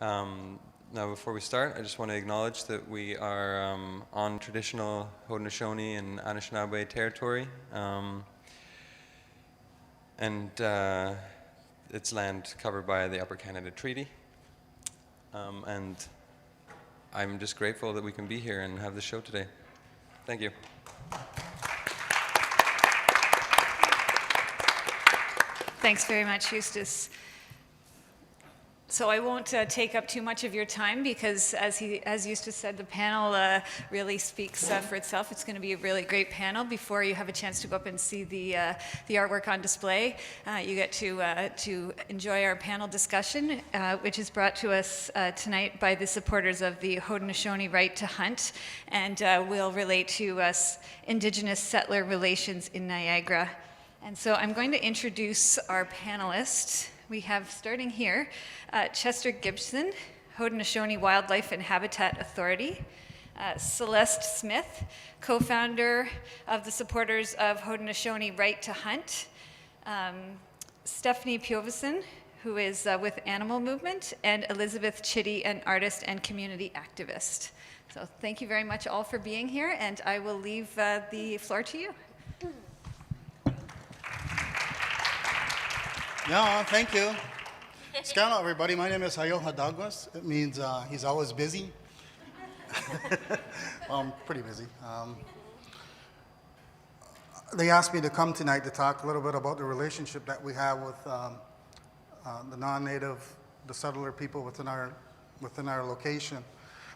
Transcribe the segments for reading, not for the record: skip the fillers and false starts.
Now, before we start, I just want to acknowledge that we are on traditional Haudenosaunee and Anishinaabe territory, and it's land covered by the Upper Canada Treaty. And I'm just grateful that we can be here and have this show today. Thank you. Thanks very much, Eustace. So I won't take up too much of your time because, as Eustace said, the panel really speaks for itself. It's going to be a really great panel. Before you have a chance to go up and see the artwork on display, you get to enjoy our panel discussion, which is brought to us tonight by the supporters of the Haudenosaunee right to hunt, and will relate to us Indigenous-Settler relations in Niagara. And so I'm going to introduce our panelists. We have, starting here, Chester Gibson, Haudenosaunee Wildlife and Habitat Authority, Celeste Smith, co-founder of the supporters of Haudenosaunee Right to Hunt, Stephanie Pjovesen, who is with Animal Movement, and Elizabeth Chitty, an artist and community activist. So thank you very much all for being here, and I will leave the floor to you. Yeah, thank you. Hello, everybody. My name is Hayoha Douglas. It means he's always busy. I'm pretty busy. They asked me to come tonight to talk a little bit about the relationship that we have with the non-native, the settler people within our location.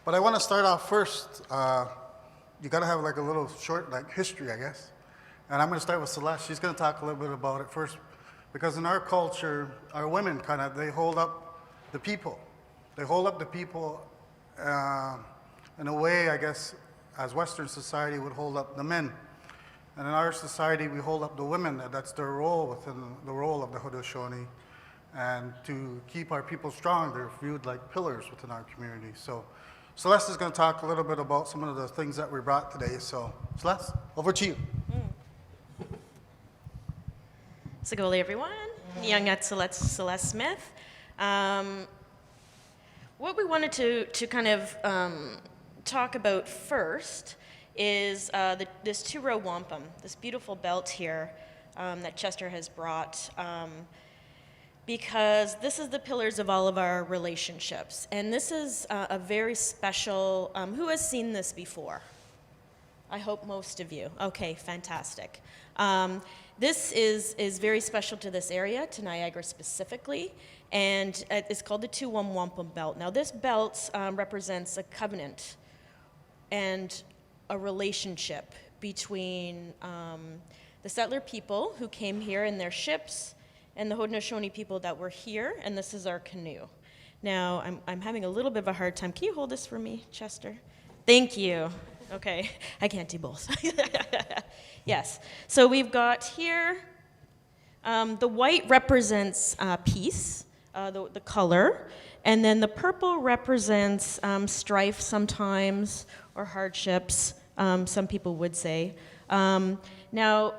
But I want to start off first. You got to have like a little short history, I guess. And I'm going to start with Celeste. She's going to talk a little bit about it first. Because in our culture, our women they hold up the people. They hold up the people in a way, I guess, as Western society would hold up the men. And in our society, we hold up the women. That's their role within the role of the Haudenosaunee. And to keep our people strong, they're viewed like pillars within our community. So Celeste is going to talk a little bit about some of the things that we brought today. So Celeste, over to you. Sagoli, everyone. Young at Celeste Smith. What we wanted to kind of talk about first is this two-row wampum, this beautiful belt here that Chester has brought, because this is the pillars of all of our relationships. And this is a very special, who has seen this before? I hope most of you. Okay, fantastic. This is very special to this area, to Niagara specifically, and it's called the 2-1 Wampum Belt. Now this belt represents a covenant and a relationship between the settler people who came here in their ships and the Haudenosaunee people that were here, and this is our canoe. Now I'm having a little bit of a hard time. Can you hold this for me, Chester? Thank you. Okay, I can't do both. Yes, so we've got here, the white represents peace, the color, and then the purple represents strife sometimes, or hardships, some people would say. Now,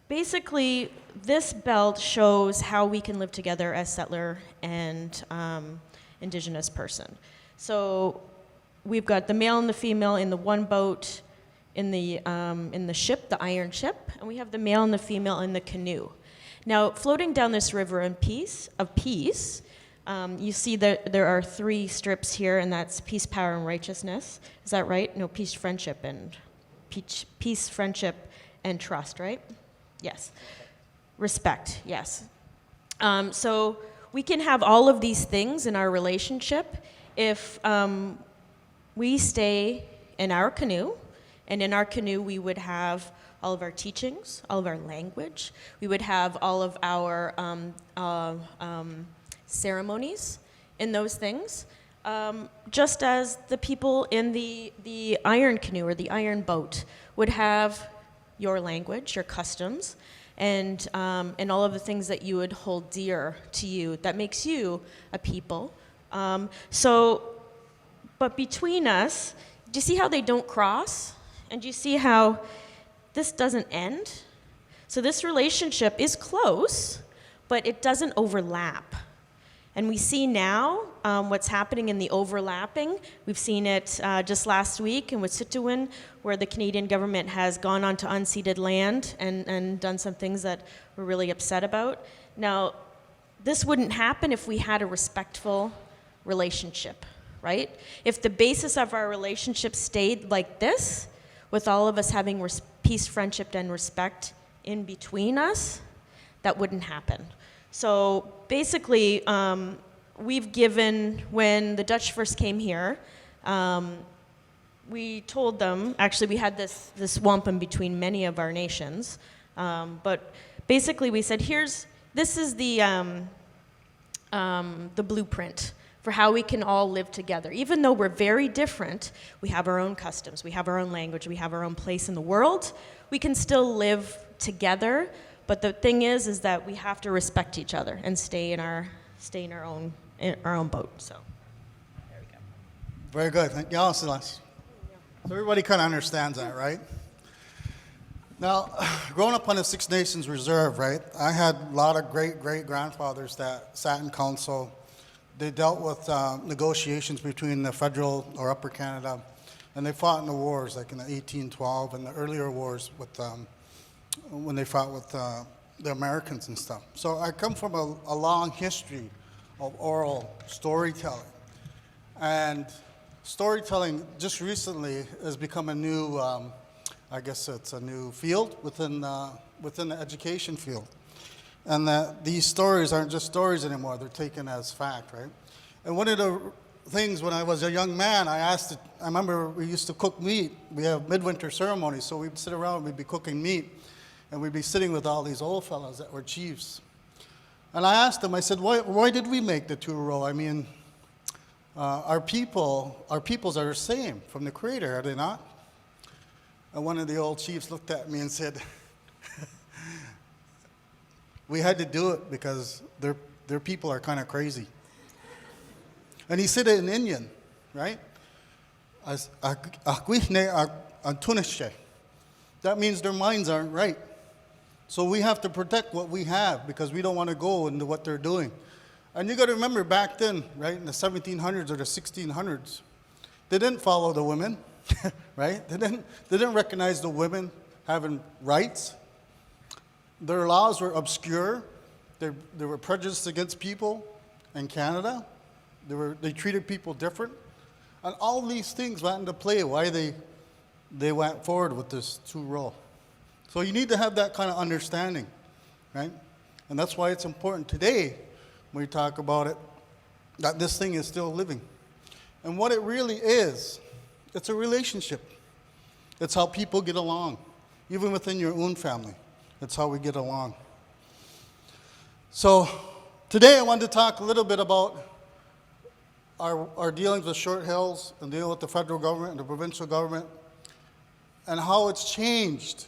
basically, this belt shows how we can live together as settler and Indigenous person. So we've got the male and the female in the one boat, in the ship, the iron ship, and we have the male and the female in the canoe. Now, floating down this river in peace, you see that there are 3 strips here, and that's peace, power, and righteousness. Is that right? No, peace, friendship, and trust, right? Yes. Respect, yes. So we can have all of these things in our relationship if we stay in our canoe. And in our canoe, we would have all of our teachings, all of our language. We would have all of our ceremonies in those things, just as the people in the iron canoe or the iron boat would have your language, your customs, and all of the things that you would hold dear to you that makes you a people. But between us, do you see how they don't cross? And do you see how this doesn't end? So this relationship is close, but it doesn't overlap. And we see now what's happening in the overlapping. We've seen it just last week in Wet'suwet'en, where the Canadian government has gone onto unceded land and done some things that we're really upset about. Now, this wouldn't happen if we had a respectful relationship, right? If the basis of our relationship stayed like this, with all of us having peace, friendship, and respect in between us, that wouldn't happen. So basically, we've given, when the Dutch first came here, we told them, actually we had this wampum between many of our nations, but basically we said, this is the blueprint for how we can all live together. Even though we're very different, we have our own customs, we have our own language, we have our own place in the world, we can still live together. But the thing is that we have to respect each other and stay in our own boat. So, there we go. Very good. Thank you, Celeste. So everybody kind of understands that, right? Now, growing up on the Six Nations Reserve, right, I had a lot of great-grandfathers that sat in council. They dealt with negotiations between the federal or Upper Canada, and they fought in the wars, like in the 1812 and the earlier wars with when they fought with the Americans and stuff. So I come from a long history of oral storytelling. And storytelling just recently has become a new, I guess it's a new field within the education field. And that these stories aren't just stories anymore, they're taken as fact, right? And one of the things when I was a young man, I remember we used to cook meat. We have midwinter ceremonies, so we'd sit around, we'd be cooking meat. And we'd be sitting with all these old fellows that were chiefs. And I asked them, I said, why did we make the two-row? I mean, our peoples are the same from the Creator, are they not? And one of the old chiefs looked at me and said, we had to do it because their people are kind of crazy. And he said it in Indian, right? That means their minds aren't right. So we have to protect what we have because we don't want to go into what they're doing. And you got to remember back then, right, in the 1700s or the 1600s, they didn't follow the women, right? They didn't recognize the women having rights. Their laws were obscure. They were prejudiced against people in Canada. They treated people different. And all these things went into play why they went forward with this two-row. So you need to have that kind of understanding, right? And that's why it's important today when we talk about it, that this thing is still living. And what it really is, it's a relationship. It's how people get along, even within your own family. It's how we get along. So today I wanted to talk a little bit about our dealings with Short Hills and dealing with the federal government and the provincial government and how it's changed,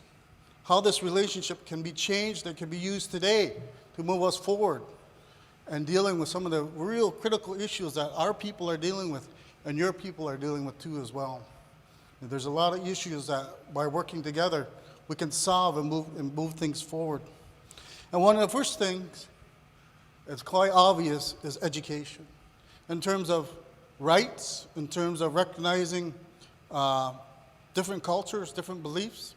how this relationship can be changed and can be used today to move us forward and dealing with some of the real critical issues that our people are dealing with and your people are dealing with too as well. And there's a lot of issues that by working together we can solve and move things forward. And one of the first things, it's quite obvious, is education. In terms of rights, in terms of recognizing different cultures, different beliefs.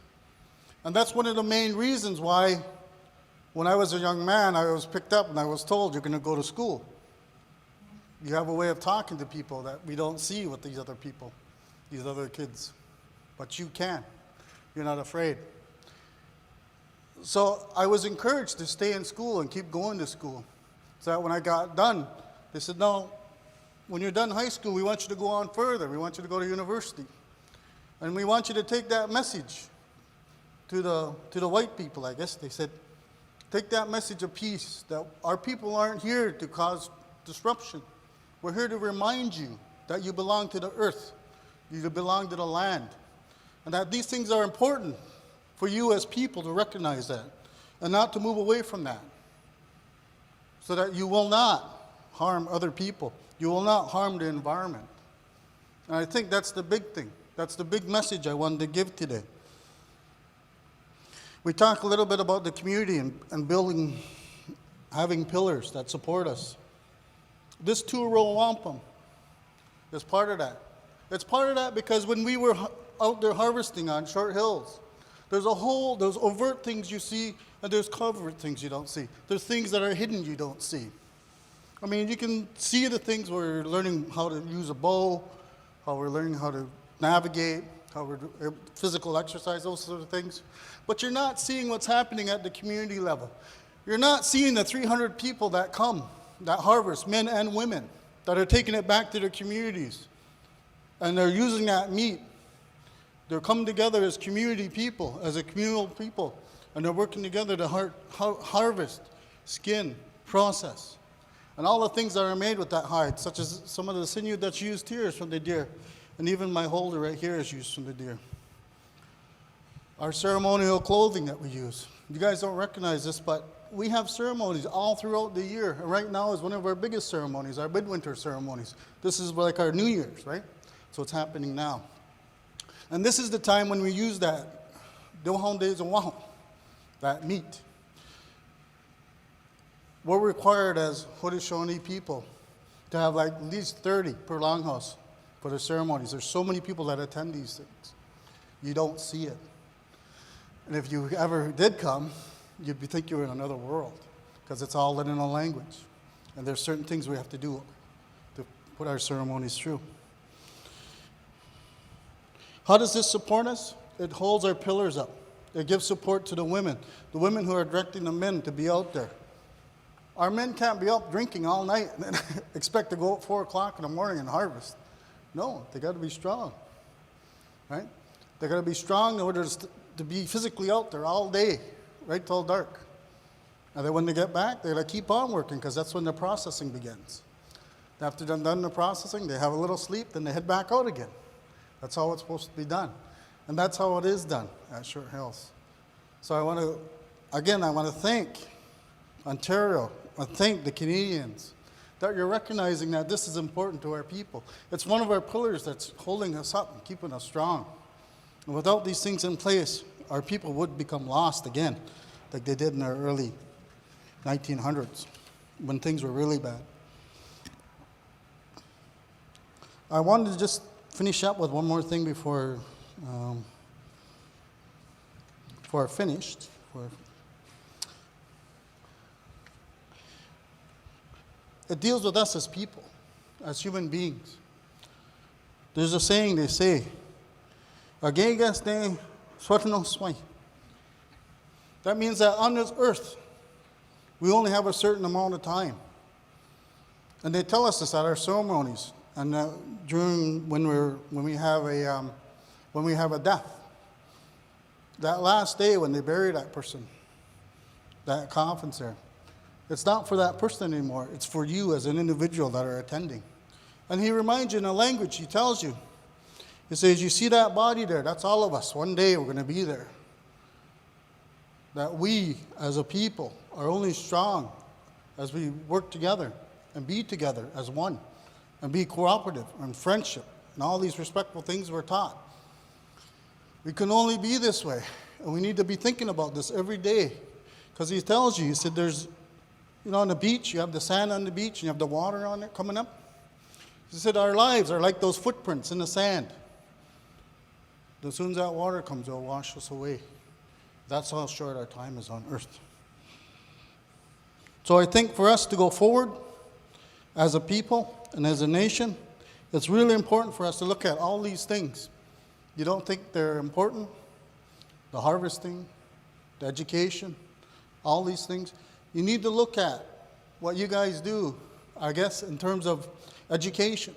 And that's one of the main reasons why when I was a young man, I was picked up and I was told, you're going to go to school. You have a way of talking to people that we don't see with these other people, these other kids. But you can. You're not afraid. So I was encouraged to stay in school and keep going to school. So that when I got done, they said, no, when you're done high school, we want you to go on further. We want you to go to university. And we want you to take that message to the white people, I guess. They said, take that message of peace, that our people aren't here to cause disruption. We're here to remind you that you belong to the earth, you belong to the land, and that these things are important for you as people to recognize that and not to move away from that, so that you will not harm other people. You will not harm the environment. And I think that's the big thing. That's the big message I wanted to give today. We talk a little bit about the community and building, having pillars that support us. This 2-row wampum is part of that. It's part of that because when we were out there harvesting on Short Hills, there's overt things you see, and there's covert things you don't see. There's things that are hidden you don't see. I mean, you can see the things where you're learning how to use a bow, how we're learning how to navigate, how we're physical exercise, those sort of things. But you're not seeing what's happening at the community level. You're not seeing the 300 people that come, that harvest, men and women, that are taking it back to their communities. And they're using that meat. They're coming together as community people, as a communal people, and they're working together to harvest, skin, process, and all the things that are made with that hide, such as some of the sinew that's used here is from the deer, and even my holder right here is used from the deer. Our ceremonial clothing that we use. You guys don't recognize this, but we have ceremonies all throughout the year. And right now is one of our biggest ceremonies, our midwinter ceremonies. This is like our New Year's, right? So it's happening now. And this is the time when we use that, that meat. We're required as Haudenosaunee people to have like at least 30 per longhouse for the ceremonies. There's so many people that attend these things. You don't see it. And if you ever did come, you'd think you were in another world because it's all in a language. And there's certain things we have to do to put our ceremonies through. How does this support us? It holds our pillars up. It gives support to the women who are directing the men to be out there. Our men can't be up drinking all night and then expect to go at 4 o'clock in the morning and harvest. No, they got to be strong, right? They got to be strong in order to be physically out there all day, right till dark. And then when they get back, they keep on working because that's when the processing begins. After they're done the processing, they have a little sleep, then they head back out again. That's how it's supposed to be done. And that's how it is done at Short Hills. So I want to thank Ontario, I thank the Canadians that you're recognizing that this is important to our people. It's one of our pillars that's holding us up and keeping us strong. And without these things in place, our people would become lost again, like they did in the early 1900s, when things were really bad. I wanted to just finish up with one more thing before I finished. It deals with us as people, as human beings. There's a saying they say, that means that on this earth, we only have a certain amount of time. And they tell us this at our ceremonies and during when we have a death. That last day when they bury that person, that coffin's there. It's not for that person anymore. It's for you as an individual that are attending. And he reminds you in a language, he tells you. He says, you see that body there? That's all of us. One day we're going to be there. That we as a people are only strong as we work together and be together as one and be cooperative and friendship and all these respectful things we're taught. We can only be this way. And we need to be thinking about this every day. Because he tells you, he said there's, on the beach, you have the sand on the beach and you have the water on it coming up. He said our lives are like those footprints in the sand. As soon as that water comes, it'll wash us away. That's how short our time is on earth. So I think for us to go forward as a people and as a nation, it's really important for us to look at all these things. You don't think they're important? The harvesting, the education, all these things. You need to look at what you guys do, I guess, in terms of education,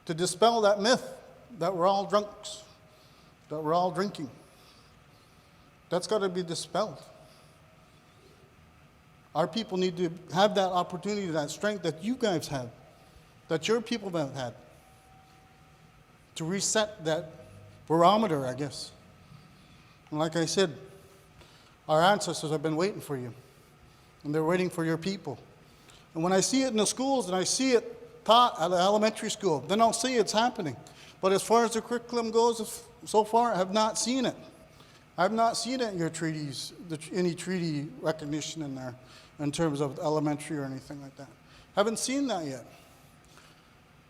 to dispel that myth that we're all drunks, that we're all drinking. That's got to be dispelled. Our people need to have that opportunity, that strength that you guys have, that your people have had, to reset that barometer, I guess. And like I said, our ancestors have been waiting for you, and they're waiting for your people. And when I see it in the schools and I see it taught at the elementary school, then I'll see it's happening. But as far as the curriculum goes, so far, I have not seen it. I have not seen it in your treaties, any treaty recognition in there, in terms of elementary or anything like that. Haven't seen that yet.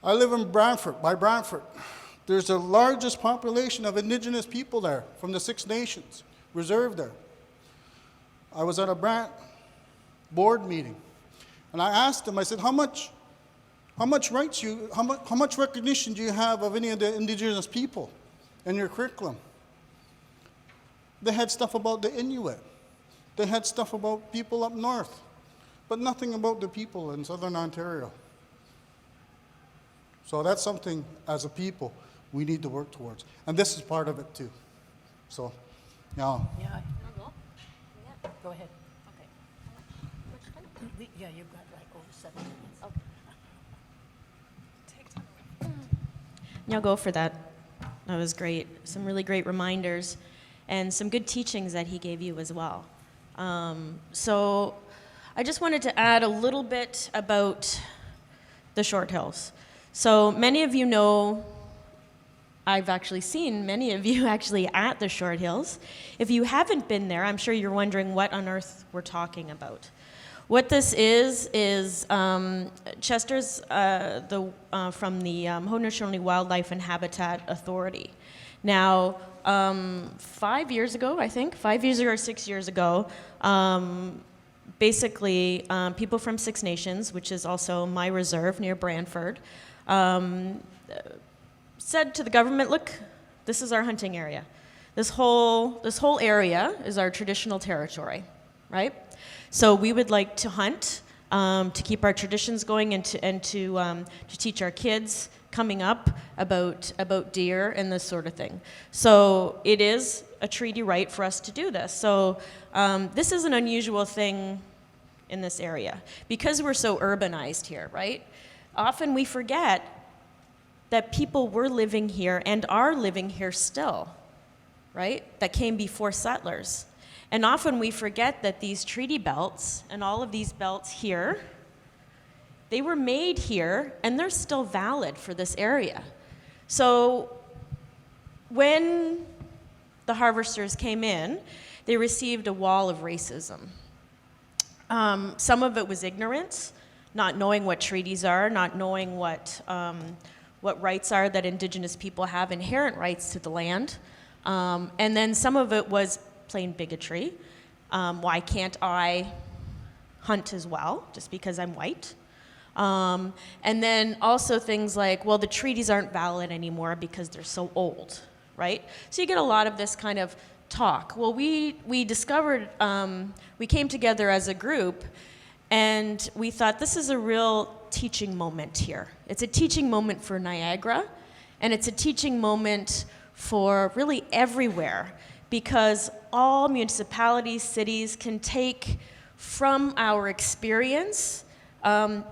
I live in Brantford, by Brantford. There's the largest population of Indigenous people there from the Six Nations, reserved there. I was at a Brant board meeting, and I asked them, I said, how much recognition do you have of any of the Indigenous people in your curriculum? They had stuff about the Inuit. They had stuff about people up north, but nothing about the people in Southern Ontario. So that's something, as a people, we need to work towards. And this is part of it, too. So, yeah. Yeah. Go ahead. Okay. Yeah, you've got like over 7 minutes. Okay. Y'all go for that. That was great. Some really great reminders and some good teachings that he gave you as well. So I just wanted to add a little bit about the Short Hills. So many of you know, I've actually seen many of you actually at the Short Hills. If you haven't been there, I'm sure you're wondering what on earth we're talking about. What this is Chester's from the Haudenosaunee Wildlife and Habitat Authority. Now, 5 years ago, I think, 5 years ago or 6 years ago, basically people from Six Nations, which is also my reserve near Brantford, said to the government, look, this is our hunting area. This whole area is our traditional territory, right? So we would like to hunt to keep our traditions going and to teach our kids coming up about deer and this sort of thing. So it is a treaty right for us to do this. So this is an unusual thing in this area because we're so urbanized here, right? Often we forget that people were living here and are living here still, right? That came before settlers. And often we forget that these treaty belts and all of these belts here, they were made here and they're still valid for this area. So when the harvesters came in, they received a wall of racism. Some of it was ignorance, not knowing what treaties are, not knowing what rights are that Indigenous people have, inherent rights to the land. And then some of it was plain bigotry. Why can't I hunt as well, just because I'm white? And then also things like, well, the treaties aren't valid anymore because they're so old, right? So you get a lot of this kind of talk. Well, we discovered, we came together as a group, and we thought this is a real teaching moment here. It's a teaching moment for Niagara, and it's a teaching moment for really everywhere, because all municipalities, cities can take from our experience,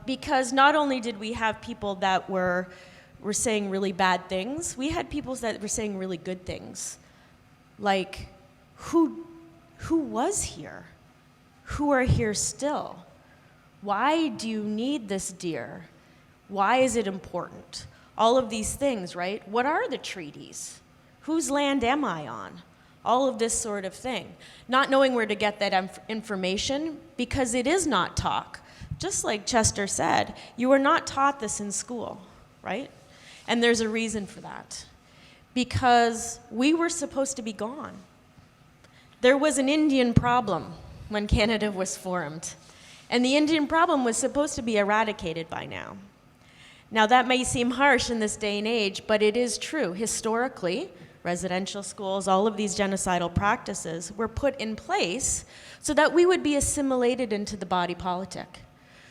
because not only did we have people that were saying really bad things, we had people that were saying really good things. Like, who was here? Who are here still? Why do you need this deer? Why is it important? All of these things, right? What are the treaties? Whose land am I on? All of this sort of thing. Not knowing where to get that information because it is not taught. Just like Chester said, you are not taught this in school, right? And there's a reason for that. Because we were supposed to be gone. There was an Indian problem when Canada was formed. And the Indian problem was supposed to be eradicated by now. Now that may seem harsh in this day and age, but it is true. Historically, residential schools, all of these genocidal practices were put in place so that we would be assimilated into the body politic.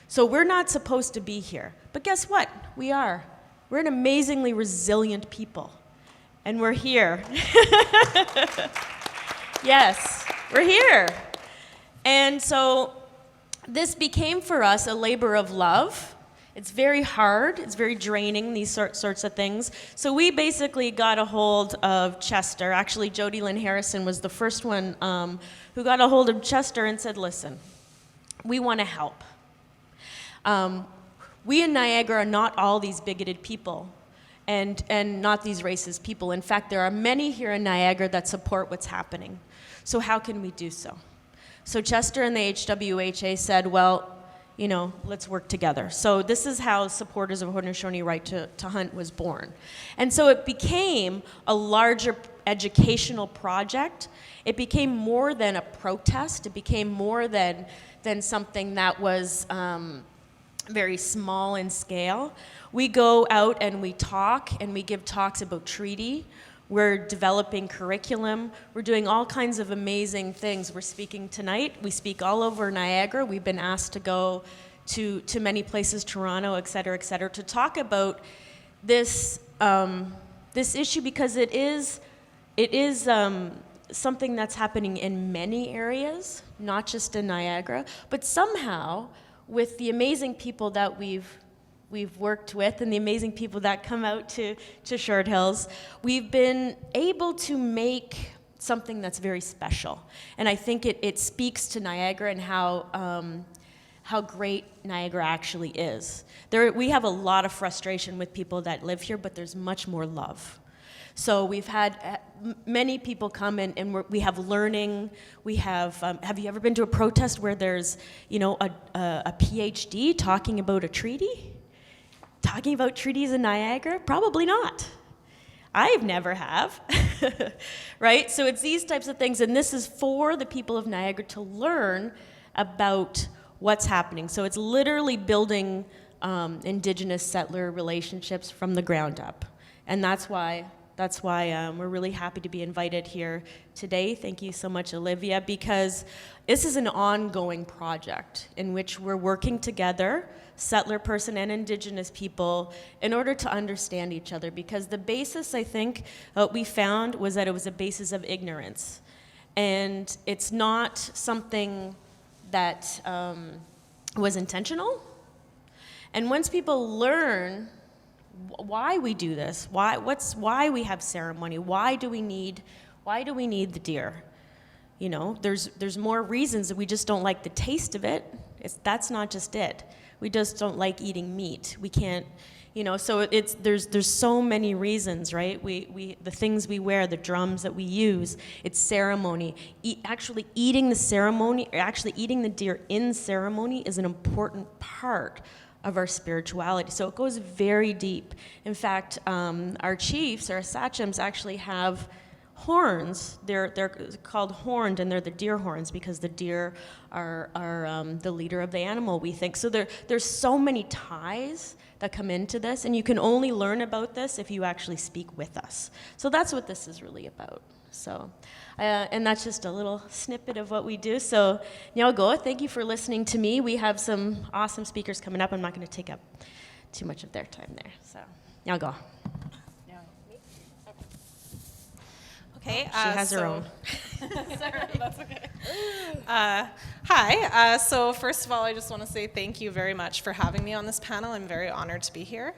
So we're not supposed to be here. But guess what? We are. We're an amazingly resilient people. And we're here. Yes, we're here. And so this became for us a labor of love. It's very hard, it's very draining, these sorts of things. So we basically got a hold of Chester. Actually, Jody Lynn Harrison was the first one who got a hold of Chester and said, listen, we want to help. We in Niagara are not all these bigoted people and not these racist people. In fact, there are many here in Niagara that support what's happening. So how can we do so? So Chester and the HWHA said, well, let's work together. So this is how supporters of Haudenosaunee right to hunt was born. And so it became a larger educational project. It became more than a protest. It became more than something that was very small in scale. We go out and we talk, and we give talks about treaty. We're developing curriculum. We're doing all kinds of amazing things. We're speaking tonight. We speak all over Niagara. We've been asked to go to many places, Toronto, et cetera, to talk about this issue, because it is something that's happening in many areas, not just in Niagara, but somehow with the amazing people that we've worked with and the amazing people that come out to Short Hills, we've been able to make something that's very special. And I think it speaks to Niagara and how great Niagara actually is. We have a lot of frustration with people that live here, but there's much more love. So we've had many people come in, and we have learning. We have you ever been to a protest where there's, a PhD talking about a treaty? Talking about treaties in Niagara? Probably not. I've never have, right? So it's these types of things, and this is for the people of Niagara to learn about what's happening. So it's literally building Indigenous-Settler relationships from the ground up, and that's why we're really happy to be invited here today. Thank you so much, Olivia, because this is an ongoing project in which we're working together, settler person and Indigenous people, in order to understand each other. Because the basis, I think, what we found was that it was a basis of ignorance. And it's not something that was intentional. And once people learn why we do this, why we have ceremony, why do we need the deer? There's more reasons that we just don't like the taste of it. That's not just it. We just don't like eating meat. We can't, so there's so many reasons, right? The things we wear, the drums that we use, it's ceremony. Actually eating the deer in ceremony is an important part of our spirituality. So it goes very deep. In fact, our chiefs, our sachems, actually have horns. They're called horned, and they're the deer horns because the deer are the leader of the animal, we think. So there's so many ties that come into this, and you can only learn about this if you actually speak with us. So that's what this is really about. So, and that's just a little snippet of what we do. So, Nyago, thank you for listening to me. We have some awesome speakers coming up. I'm not going to take up too much of their time there. So, Nyago. Okay. She has her own. Sorry, that's okay. Hi. So first of all, I just want to say thank you very much for having me on this panel. I'm very honored to be here.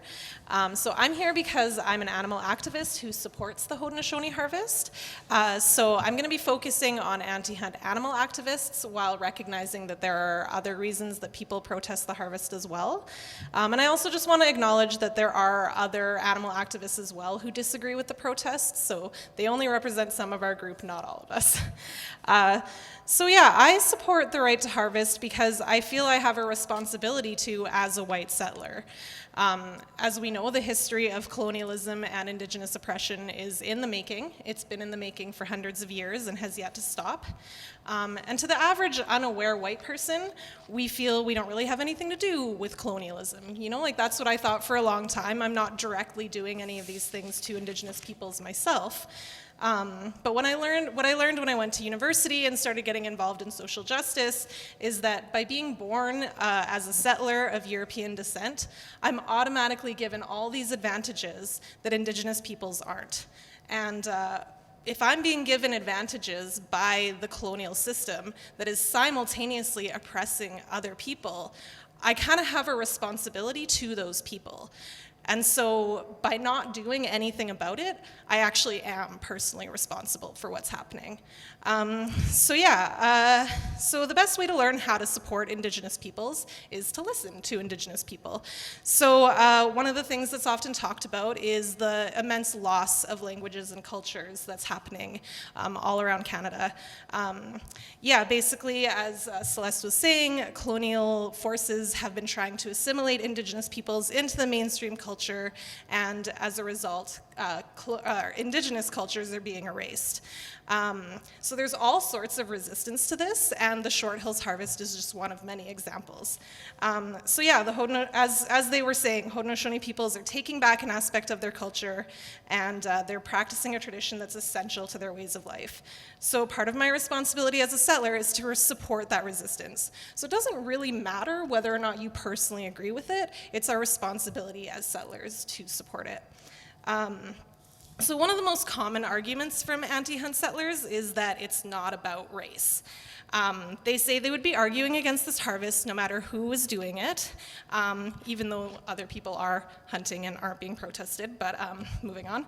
So I'm here because I'm an animal activist who supports the Haudenosaunee harvest. So I'm going to be focusing on anti-hunt animal activists while recognizing that there are other reasons that people protest the harvest as well. And I also just want to acknowledge that there are other animal activists as well who disagree with the protests. So they only represent some of our group, not all of us. So yeah, I support the right to harvest because I feel I have a responsibility to as a white settler. As we know, the history of colonialism and Indigenous oppression is in the making. It's been in the making for hundreds of years and has yet to stop. And to the average unaware white person, we feel we don't really have anything to do with colonialism. That's what I thought for a long time. I'm not directly doing any of these things to Indigenous peoples myself. But what I learned when I went to university and started getting involved in social justice is that by being born as a settler of European descent, I'm automatically given all these advantages that Indigenous peoples aren't. And if I'm being given advantages by the colonial system that is simultaneously oppressing other people, I kind of have a responsibility to those people. And so by not doing anything about it, I actually am personally responsible for what's happening. So the best way to learn how to support Indigenous peoples is to listen to Indigenous people. So one of the things that's often talked about is the immense loss of languages and cultures that's happening all around Canada. Basically, as Celeste was saying, colonial forces have been trying to assimilate Indigenous peoples into the mainstream culture, and as a result, Indigenous cultures are being erased. So there's all sorts of resistance to this, and the Short Hills harvest is just one of many examples. As they were saying, Haudenosaunee peoples are taking back an aspect of their culture, and they're practicing a tradition that's essential to their ways of life. So part of my responsibility as a settler is to support that resistance. So it doesn't really matter whether or not you personally agree with it, it's our responsibility as settlers to support it. So one of the most common arguments from anti-hunt settlers is that it's not about race. They say they would be arguing against this harvest no matter who was doing it, even though other people are hunting and aren't being protested, but moving on.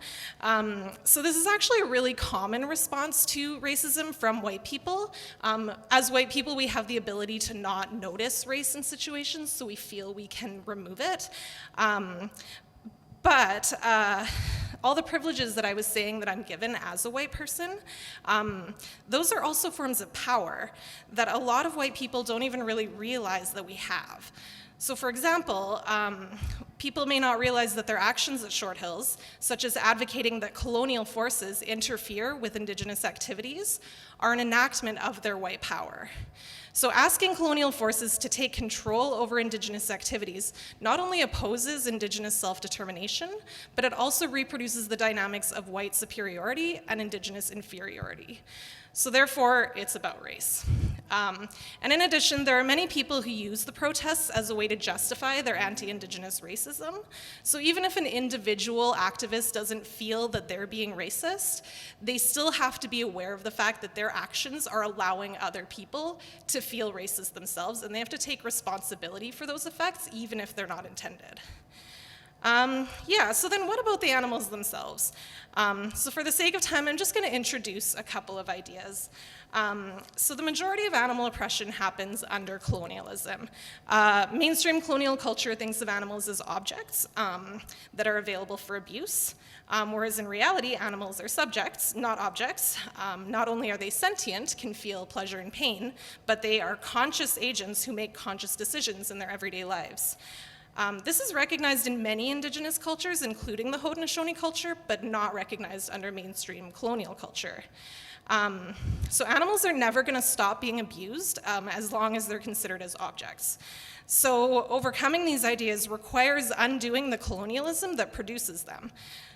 So this is actually a really common response to racism from white people. As white people, we have the ability to not notice race in situations, so we feel we can remove it. But all the privileges that I was saying that I'm given as a white person, those are also forms of power that a lot of white people don't even really realize that we have. So for example, people may not realize that their actions at Short Hills, such as advocating that colonial forces interfere with Indigenous activities, are an enactment of their white power. So asking colonial forces to take control over Indigenous activities not only opposes Indigenous self-determination, but it also reproduces the dynamics of white superiority and Indigenous inferiority. So therefore, it's about race. And in addition, there are many people who use the protests as a way to justify their anti-Indigenous racism. So even if an individual activist doesn't feel that they're being racist, they still have to be aware of the fact that their actions are allowing other people to feel racist themselves, and they have to take responsibility for those effects, even if they're not intended. So then what about the animals themselves? So for the sake of time, I'm just going to introduce a couple of ideas. So the majority of animal oppression happens under colonialism. Mainstream colonial culture thinks of animals as objects that are available for abuse, whereas in reality, animals are subjects, not objects. Not only are they sentient, can feel pleasure and pain, but they are conscious agents who make conscious decisions in their everyday lives. This is recognized in many Indigenous cultures, including the Haudenosaunee culture, but not recognized under mainstream colonial culture. So animals are never going to stop being abused as long as they're considered as objects. So overcoming these ideas requires undoing the colonialism that produces them.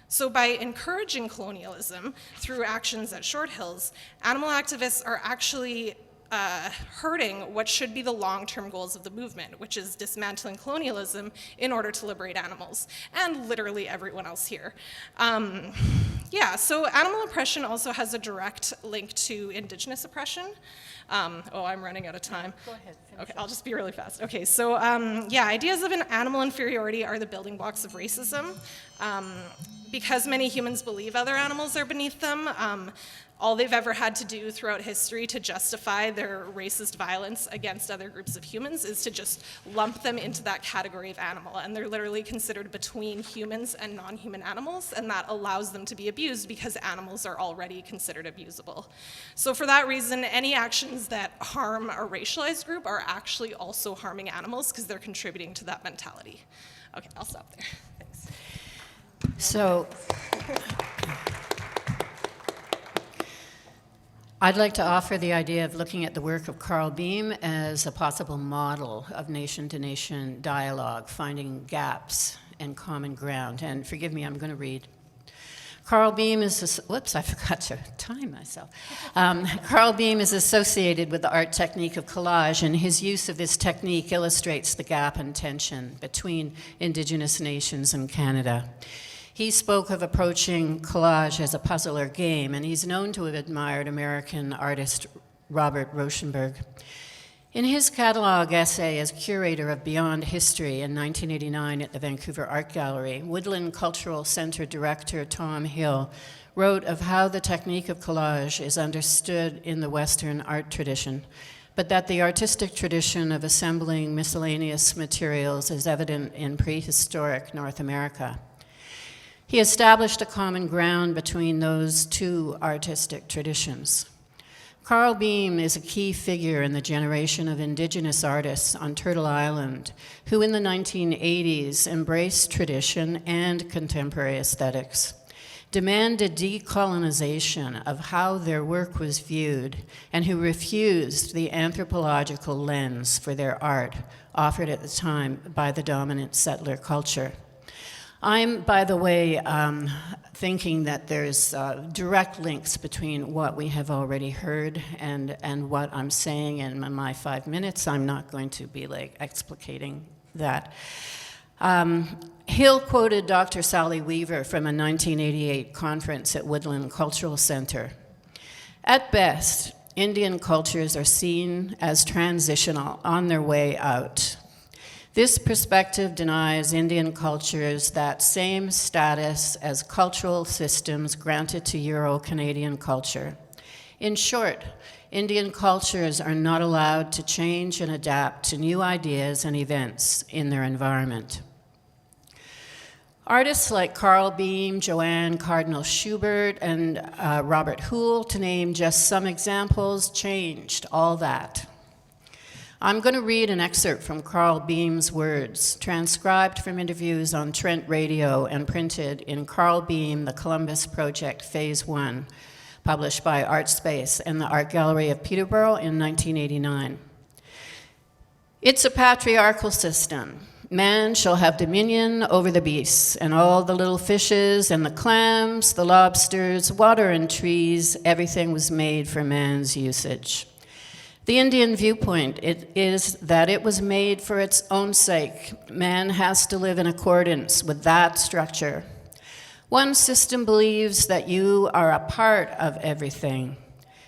So by encouraging colonialism through actions at Short Hills, animal activists are actually hurting what should be the long-term goals of the movement, which is dismantling colonialism in order to liberate animals, and literally everyone else here. So animal oppression also has a direct link to Indigenous oppression. I'm running out of time. Go ahead. Okay, I'll just be really fast. Okay, so ideas of an animal inferiority are the building blocks of racism. Because many humans believe other animals are beneath them, all they've ever had to do throughout history to justify their racist violence against other groups of humans is to just lump them into that category of animal. And they're literally considered between humans and non-human animals, and that allows them to be abused because animals are already considered abusable. So for that reason, any actions that harm a racialized group are actually also harming animals because they're contributing to that mentality. Okay, I'll stop there. Thanks. So, I'd like to offer the idea of looking at the work of Carl Beam as a possible model of nation-to-nation dialogue, finding gaps and common ground. And forgive me, I'm going to read. Carl Beam is, whoops, I forgot to time myself. Carl Beam is associated with the art technique of collage, and his use of this technique illustrates the gap and tension between Indigenous nations and Canada. He spoke of approaching collage as a puzzle or game, and he's known to have admired American artist Robert Rauschenberg. In his catalog essay as curator of Beyond History in 1989 at the Vancouver Art Gallery, Woodland Cultural Center director Tom Hill wrote of how the technique of collage is understood in the Western art tradition, but that the artistic tradition of assembling miscellaneous materials is evident in prehistoric North America. He established a common ground between those two artistic traditions. Carl Beam is a key figure in the generation of Indigenous artists on Turtle Island who in the 1980s embraced tradition and contemporary aesthetics, demanded decolonization of how their work was viewed, and who refused the anthropological lens for their art offered at the time by the dominant settler culture. I'm, by the way, thinking that there's direct links between what we have already heard and what I'm saying in my 5 minutes. I'm not going to be like explicating that. Hill quoted Dr. Sally Weaver from a 1988 conference at Woodland Cultural Center. At best, Indian cultures are seen as transitional on their way out. This perspective denies Indian cultures that same status as cultural systems granted to Euro-Canadian culture. In short, Indian cultures are not allowed to change and adapt to new ideas and events in their environment. Artists like Carl Beam, Joanne Cardinal Schubert, and Robert Houle, to name just some examples, changed all that. I'm going to read an excerpt from Carl Beam's words, transcribed from interviews on Trent Radio and printed in Carl Beam, The Columbus Project, Phase 1, published by ArtSpace and the Art Gallery of Peterborough in 1989. It's a patriarchal system. Man shall have dominion over the beasts, and all the little fishes and the clams, the lobsters, water and trees, everything was made for man's usage. The Indian viewpoint is that it was made for its own sake. Man has to live in accordance with that structure. One system believes that you are a part of everything,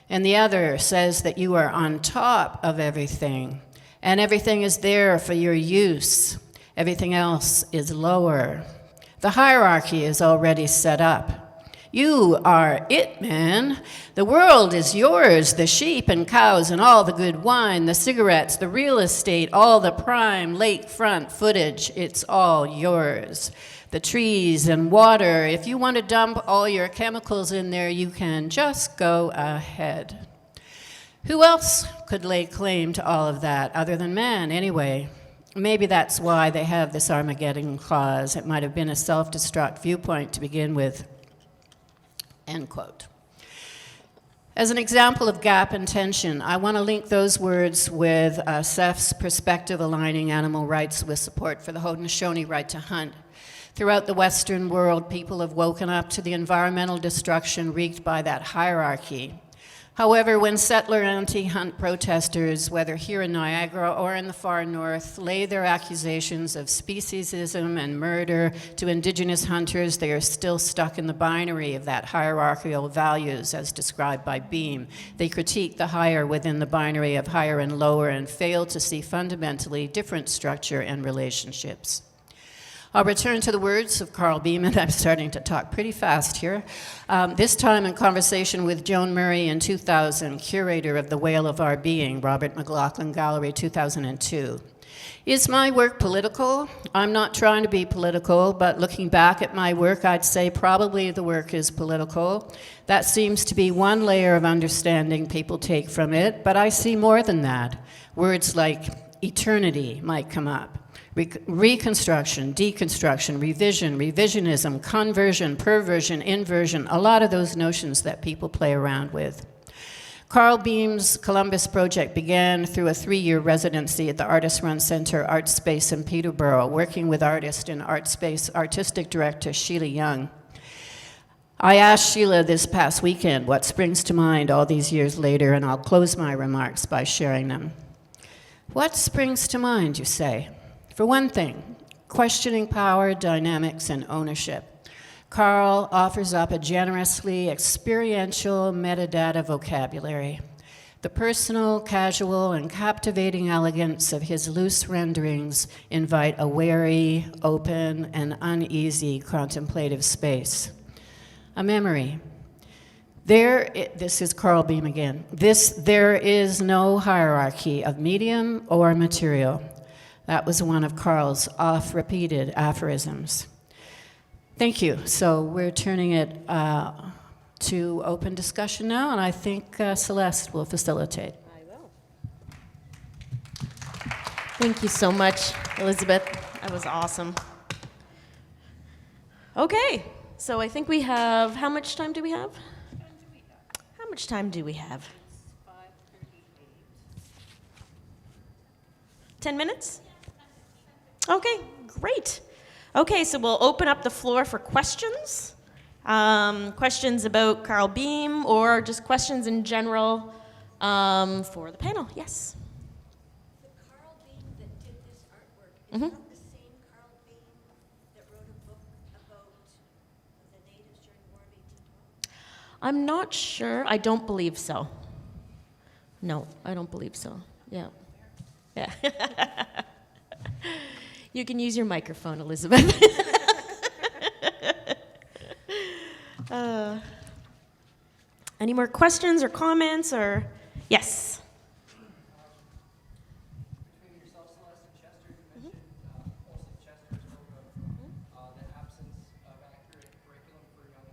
and the other says that you are on top of everything, and everything is there for your use. Everything else is lower. The hierarchy is already set up. You are it, man. The world is yours, the sheep and cows and all the good wine, the cigarettes, the real estate, all the prime lakefront footage, it's all yours. The trees and water, if you want to dump all your chemicals in there, you can just go ahead. Who else could lay claim to all of that other than man, anyway? Maybe that's why they have this Armageddon clause. It might have been a self-destruct viewpoint to begin with. End quote. As an example of gap and tension, I want to link those words with Seth's perspective aligning animal rights with support for the Haudenosaunee right to hunt. Throughout the Western world, people have woken up to the environmental destruction wreaked by that hierarchy. However, when settler anti-hunt protesters, whether here in Niagara or in the far north, lay their accusations of speciesism and murder to Indigenous hunters, they are still stuck in the binary of that hierarchical values as described by Beam. They critique the higher within the binary of higher and lower and fail to see fundamentally different structure and relationships. I'll return to the words of Carl Beam, and I'm starting to talk pretty fast here. This time in conversation with Joan Murray in 2000, curator of The Whale of Our Being, Robert McLaughlin Gallery, 2002. Is my work political? I'm not trying to be political, but looking back at my work, I'd say probably the work is political. That seems to be one layer of understanding people take from it, but I see more than that. Words like eternity might come up. Reconstruction, deconstruction, revision, revisionism, conversion, perversion, inversion, a lot of those notions that people play around with. Carl Beam's Columbus Project began through a 3-year residency at the Artist-Run Center Art Space in Peterborough, working with artist and Art Space artistic director Sheila Young. I asked Sheila this past weekend what springs to mind all these years later, and I'll close my remarks by sharing them. What springs to mind, you say? For one thing, questioning power, dynamics, and ownership. Carl offers up a generously experiential metadata vocabulary. The personal, casual, and captivating elegance of his loose renderings invite a wary, open, and uneasy contemplative space. A memory. This is Carl Beam again. There is no hierarchy of medium or material. That was one of Carl's oft-repeated aphorisms. Thank you. So we're turning it to open discussion now, and I think Celeste will facilitate. I will. Thank you so much, Elizabeth. That was awesome. Okay, so I think we have, how much time do we have? How much time do we have? 10 minutes? Okay, great. Okay, so we'll open up the floor for questions. Questions about Carl Beam or just questions in general for the panel. Yes? The Carl Beam that did this artwork, is that the same Carl Beam that wrote a book about the natives during the War of 1812? I'm not sure. I don't believe so. No, I don't believe so. Yeah. Yeah. You can use your microphone, Elizabeth. Any more questions or comments or yes? Between yourself, Celeste, and Chester, you mentioned mostly Chester spoke of the absence of accurate curriculum for young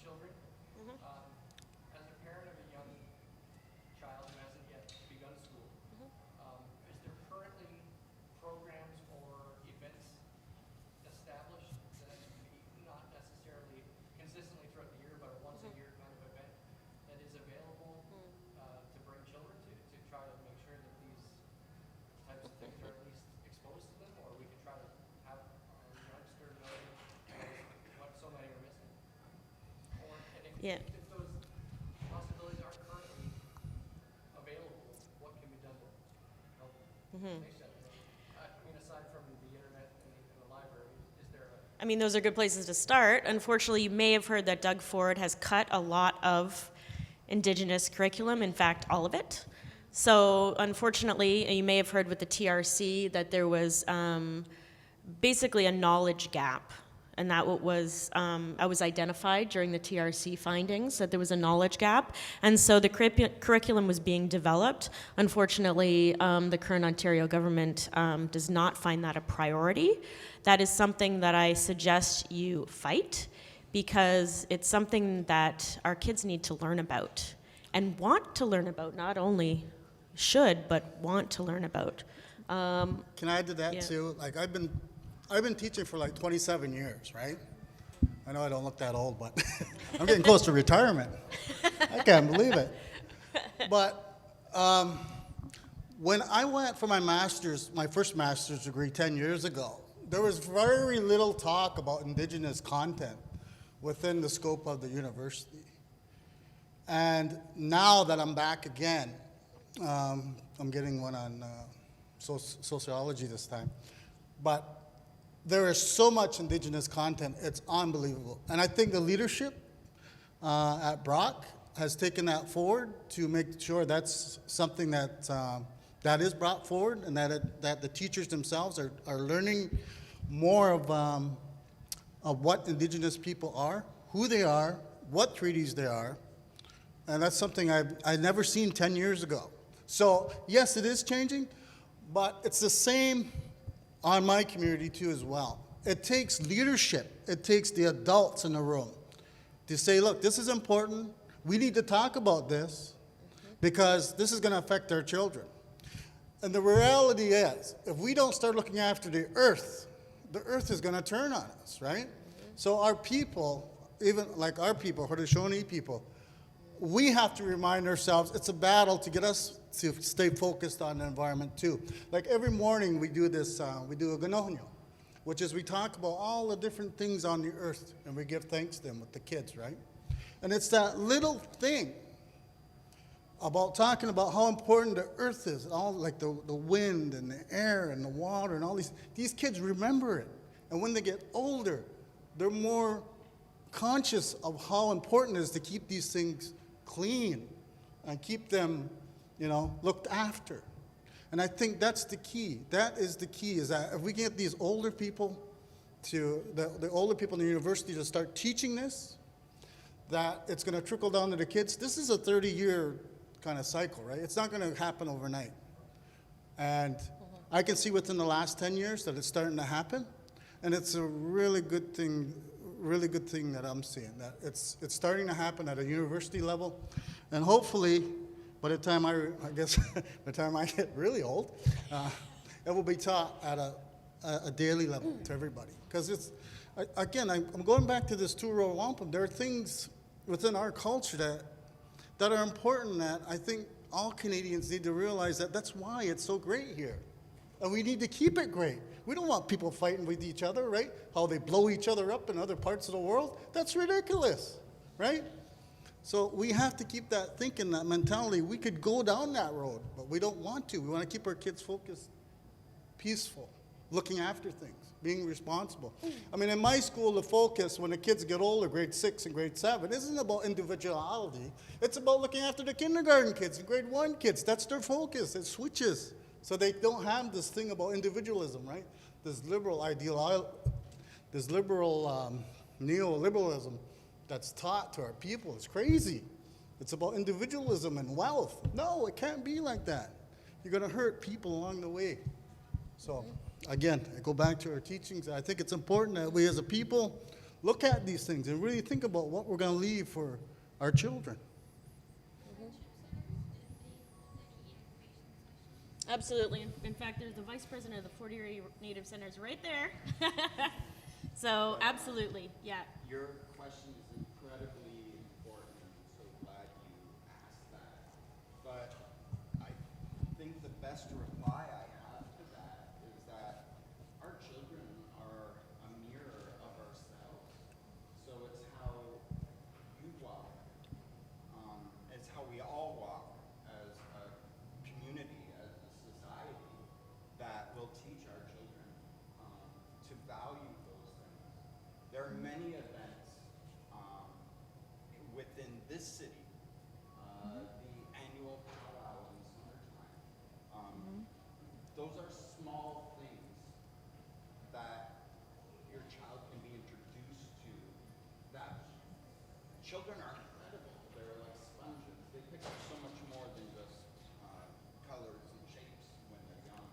children. As a parent of a young child who hasn't yet begun school, is there currently programs or events established that not necessarily consistently throughout the year, but a once a year kind of event that is available to bring children to try to make sure that these types of things are at least exposed to them, or we can try to have our youngster know what so many are missing? Or Yeah. if those possibilities aren't currently available, what can be done to help make that? I mean, aside from the internet and the library, is there a I mean, those are good places to start. Unfortunately, you may have heard that Doug Ford has cut a lot of Indigenous curriculum, in fact, all of it. So, unfortunately, you may have heard with the TRC that there was basically a knowledge gap. And that was identified during the TRC findings, that there was a knowledge gap. And so the curriculum was being developed. Unfortunately, the current Ontario government does not find that a priority. That is something that I suggest you fight, because it's something that our kids need to learn about and want to learn about, not only should, but want to learn about. Can I add to that Yeah. too? Like I've been teaching for like 27 years, right? I know I don't look that old, but I'm getting close to retirement. I can't believe it. But when I went for my first master's degree 10 years ago, there was very little talk about Indigenous content within the scope of the university. And now that I'm back again, I'm getting one on sociology this time. But there is so much Indigenous content, it's unbelievable. And I think the leadership at Brock has taken that forward to make sure that's something that that is brought forward, and that the teachers themselves are learning more of what Indigenous people are, who they are, what treaties they are. And that's something I'd never seen 10 years ago. So yes, it is changing, but it's the same on my community too as well. It takes leadership. It takes the adults in the room to say, look, this is important. We need to talk about this because this is going to affect our children. And the reality is, if we don't start looking after the earth is going to turn on us, right? So our people, even like our people, Haudenosaunee people, we have to remind ourselves it's a battle to get us to stay focused on the environment too. Like every morning we do this, we do a ganohno, which is we talk about all the different things on the earth and we give thanks to them with the kids, right? And it's that little thing about talking about how important the earth is, all like the wind and the air and the water and all these kids remember it. And when they get older, they're more conscious of how important it is to keep these things clean and keep them, looked after. And I think that's the key. That is the key, is that if we get these older people the older people in the university to start teaching this, that it's going to trickle down to the kids. This is a 30-year kind of cycle, right? It's not going to happen overnight. And I can see within the last 10 years that it's starting to happen. And it's a really good thing that I'm seeing, that it's starting to happen at a university level. And hopefully, by the time I guess, by the time I get really old, it will be taught at a daily level to everybody. Because it's, again, I'm going back to this two-row wampum. There are things within our culture that are important, that I think all Canadians need to realize that that's why it's so great here. And we need to keep it great. We don't want people fighting with each other, right? How they blow each other up in other parts of the world. That's ridiculous, right? So we have to keep that thinking, that mentality. We could go down that road, but we don't want to. We want to keep our kids focused, peaceful, looking after things, being responsible. I mean, in my school, the focus when the kids get older, grade 6 and grade 7, isn't about individuality. It's about looking after the kindergarten kids and grade 1 kids. That's their focus. It switches. So they don't have this thing about individualism, right? This liberal neoliberalism that's taught to our people. It's crazy. It's about individualism and wealth. No, it can't be like that. You're going to hurt people along the way. So, again, I go back to our teachings. I think it's important that we as a people look at these things and really think about what we're going to leave for our children. Absolutely. In fact, there's the vice president of the 40 Native Centers right there. So, absolutely, yeah. Your question is incredibly important, and I'm so glad you asked that. But I think the best reply I have to that is that our children are a mirror of ourselves. So it's how you walk. It's how we all walk as a community, as a society, that will teach our children to value those things. There are many events within this city, the annual powwow in summertime. Those are small things that your child can be introduced to, that children are incredible. They're like sponges. They pick up so much more than just colors and shapes when they're young.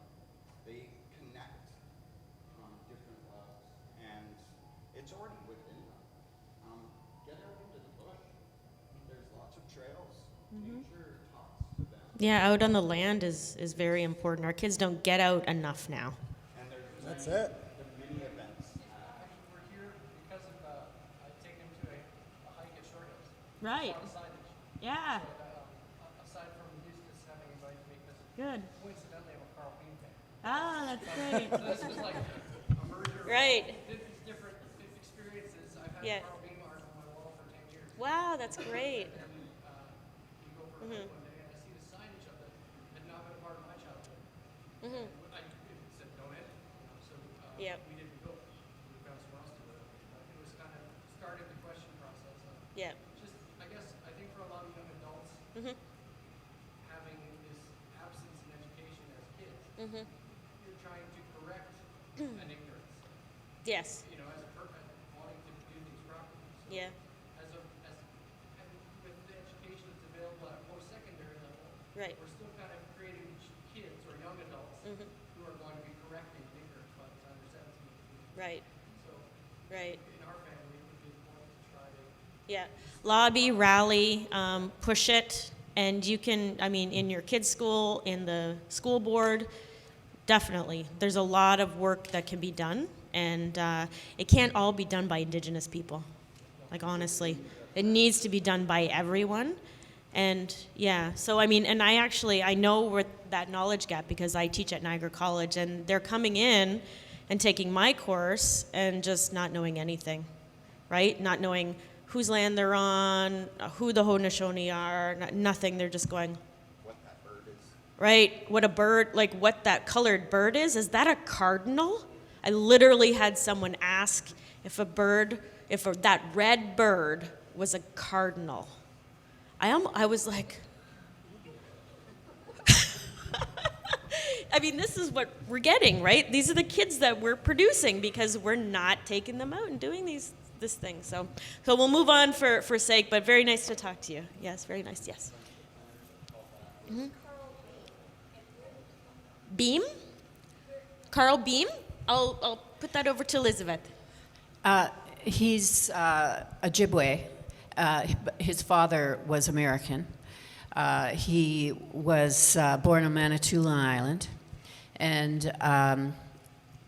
They connect on different levels, and it's already within them. Get out into the bush. There's lots of trails. Nature talks to them. Yeah, out on the land is very important. Our kids don't get out enough now. And there's That's many, it. the mini events. Actually, we're here because of, I take him to a hike at Short Hills. Right. On signage. Yeah, Aside from Eustace having invited me, because good. coincidentally I'm a Carl Bean fan. Ah, that's great. So this is like a merger Right. of different experiences. I've had Yeah. Carl Bean art on my wall for 10 years. Wow, that's great. And we go for a hike one day and I see the signage of it had not been a part of my childhood. And it said don't hit. So Yep. we didn't go. We found someone else to do it. It was kind of starting the question process of Yeah. just, I guess, I think for a lot of young adults, having this absence in education as kids, you're trying to correct an ignorance, Yes. you know, as a person wanting to do things properly. So Yeah. and with the education that's available at post-secondary level, Right. we're still kind of creating kids or young adults who are going to be correcting ignorance by the time they're 17. Right. So Right. in our family, it would be important to try to Yeah. Lobby, rally, push it, and you can, I mean, in your kids' school, in the school board, definitely. There's a lot of work that can be done, and it can't all be done by Indigenous people. Like, honestly, it needs to be done by everyone. And yeah, so I mean, and I know where that knowledge gap because I teach at Niagara College, and they're coming in and taking my course and just not knowing anything, right? Not knowing whose land they're on, who the Haudenosaunee are, nothing. They're just going, What that bird is. right? What a bird, like what that colored bird is that a cardinal? I literally had someone ask if that red bird was a cardinal. I was like, I mean, this is what we're getting, right? These are the kids that we're producing because we're not taking them out and doing this thing. So we'll move on for sake, but very nice to talk to you. Yes, very nice, yes. Mm-hmm. Beam? Carl Beam? I'll put that over to Elizabeth. He's a Ojibwe. His father was American. He was born on Manitoulin Island, and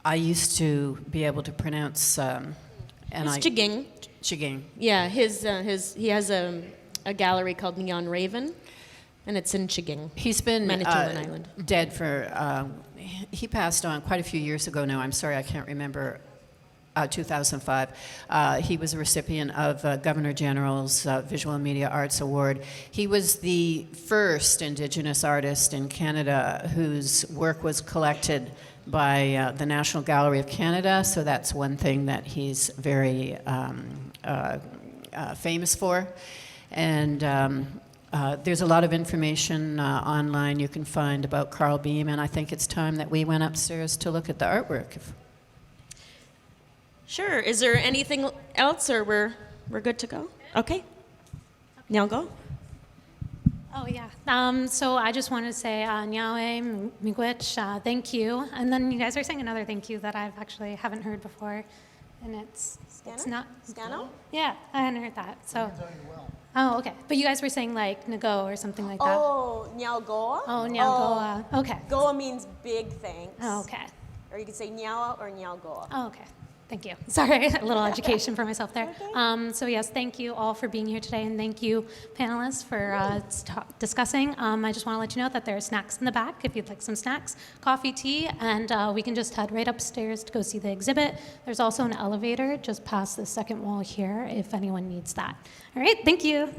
I used to be able to pronounce. It's Chiging. Chiging. Yeah, he has a gallery called Neon Raven, and it's in Chiging. He's been Manitoulin Island. dead for. He passed on quite a few years ago now. I'm sorry, I can't remember. 2005. He was a recipient of Governor General's Visual and Media Arts Award. He was the first Indigenous artist in Canada whose work was collected by the National Gallery of Canada, so that's one thing that he's very famous for. And there's a lot of information online you can find about Carl Beam, and I think it's time that we went upstairs to look at the artwork. Sure. Is there anything else, or we're good to go? Okay. Now go. Oh, yeah. So I just want to say, Nyawe, Miigwech, thank you. And then you guys are saying another thank you that I've actually haven't heard before. And it's not... Scano? Yeah, I hadn't heard that. So. Oh, okay. But you guys were saying like Nago or something like that. Oh, Nyalgoa? Oh, Nyalgoa. Okay. Goa means big thanks. Oh, okay. Or you could say Nyawa or Nyalgoa. Oh, okay. Thank you. Sorry, a little education for myself there. So yes, thank you all for being here today, and thank you, panelists, for discussing. I just want to let you know that there are snacks in the back if you'd like some snacks, coffee, tea, and we can just head right upstairs to go see the exhibit. There's also an elevator just past the second wall here if anyone needs that. All right, thank you.